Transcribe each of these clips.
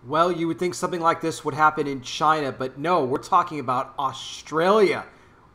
Well, you would think something like this would happen in China, but no, we're talking about Australia,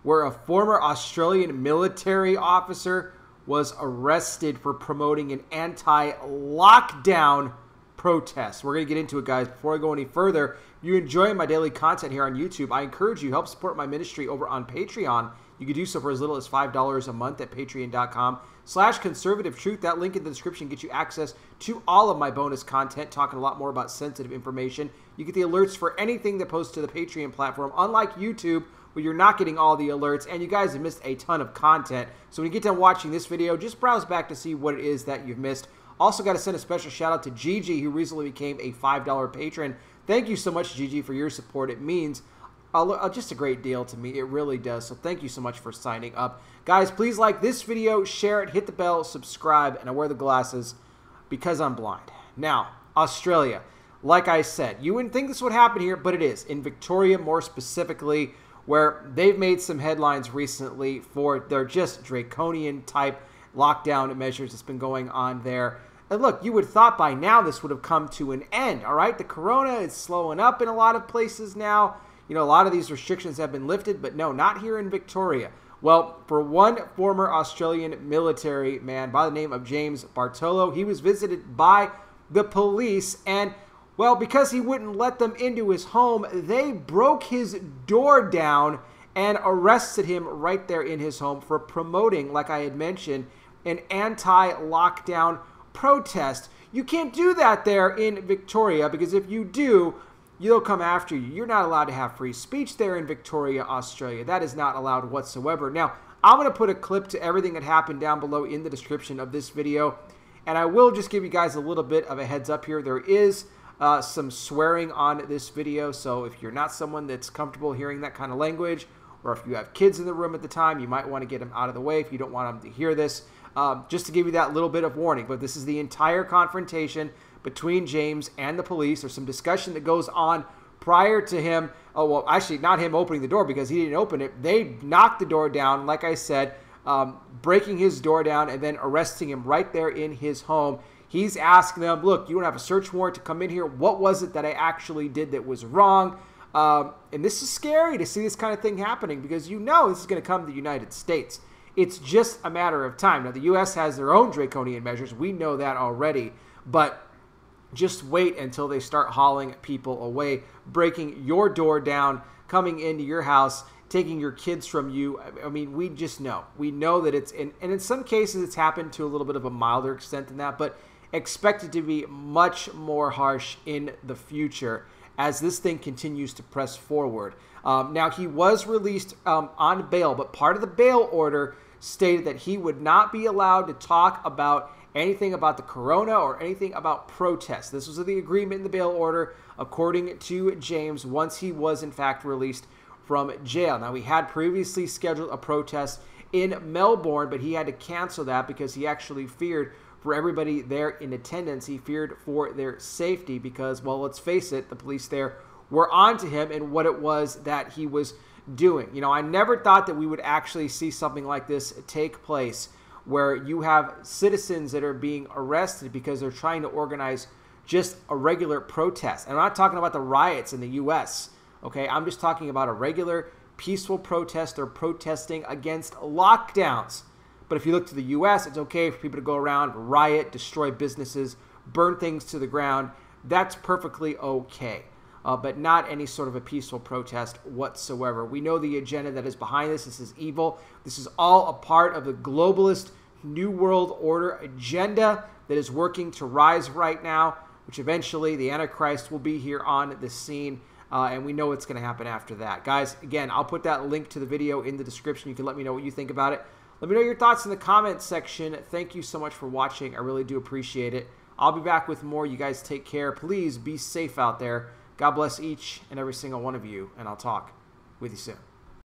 where a former Australian military officer was arrested for promoting an anti-lockdown protest. We're going to get into it, guys. Before I go any further, if you enjoy my daily content here on YouTube, I encourage you to help support my ministry over on Patreon. You can do so for as little as $5 a month at patreon.com/conservative truth. That link in the description gets you access to all of my bonus content, talking a lot more about sensitive information. You get the alerts for anything that posts to the Patreon platform, unlike YouTube, where you're not getting all the alerts, and you guys have missed a ton of content. So when you get done watching this video, just browse back to see what it is that you've missed. Also got to send a special shout out to Gigi, who recently became a $5 patron. Thank you so much, Gigi, for your support. It means just a great deal to me. It really does. So thank you so much for signing up. Guys, please like this video, share it, hit the bell, subscribe, and I wear the glasses because I'm blind. Now, Australia. Like I said, you wouldn't think this would happen here, but it is. In Victoria, more specifically, where they've made some headlines recently for their just draconian type lockdown measures that's been going on there. And look, you would have thought by now this would have come to an end, all right? The corona is slowing up in a lot of places now. You know, a lot of these restrictions have been lifted, but no, not here in Victoria. Well, for one former Australian military man by the name of James Bartolo, he was visited by the police, and, well, because he wouldn't let them into his home, they broke his door down and arrested him right there in his home for promoting, like I had mentioned, an anti-lockdown protest. You can't do that there in Victoria, because if you do, they'll come after you. You're not allowed to have free speech there in Victoria, Australia. That is not allowed whatsoever. Now, I'm going to put a clip to everything that happened down below in the description of this video, and I will just give you guys a little bit of a heads up here. There is some swearing on this video, so if you're not someone that's comfortable hearing that kind of language, or if you have kids in the room at the time, you might want to get them out of the way if you don't want them to hear this, just to give you that little bit of warning. But this is the entire confrontation between James and the police. There's some discussion that goes on prior to him. Oh, well, actually, not him opening the door, because he didn't open it. They knocked the door down, like I said, breaking his door down and then arresting him right there in his home. He's asking them, look, you don't have a search warrant to come in here. What was it that I actually did that was wrong? And this is scary to see this kind of thing happening, because you know this is going to come to the United States. It's just a matter of time. Now, the U.S. has their own draconian measures. We know that already. But just wait until they start hauling people away, breaking your door down, coming into your house, taking your kids from you. I mean, we just know. We know that it's, and in some cases it's happened to a little bit of a milder extent than that, but expect it to be much more harsh in the future as this thing continues to press forward. Now, he was released on bail, but part of the bail order stated that he would not be allowed to talk about anything about the corona or anything about protests. This was the agreement in the bail order, according to James, once he was in fact released from jail. Now, he had previously scheduled a protest in Melbourne, but he had to cancel that because he actually feared for everybody there in attendance. He feared for their safety because, well, let's face it, the police there were onto him and what it was that he was doing. You know, I never thought that we would actually see something like this take place, where you have citizens that are being arrested because they're trying to organize just a regular protest. And I'm not talking about the riots in the U.S., okay? I'm just talking about a regular peaceful protest. They're protesting against lockdowns. But if you look to the U.S., it's okay for people to go around, riot, destroy businesses, burn things to the ground. That's perfectly okay. But not any sort of a peaceful protest whatsoever. We know the agenda that is behind this. This is evil. This is all a part of the globalist New World Order agenda that is working to rise right now, which eventually the Antichrist will be here on the scene, and we know what's going to happen after that. Guys, again, I'll put that link to the video in the description. You can let me know what you think about it. Let me know your thoughts in the comments section. Thank you so much for watching. I really do appreciate it. I'll be back with more. You guys take care. Please be safe out there. God bless each and every single one of you, and I'll talk with you soon.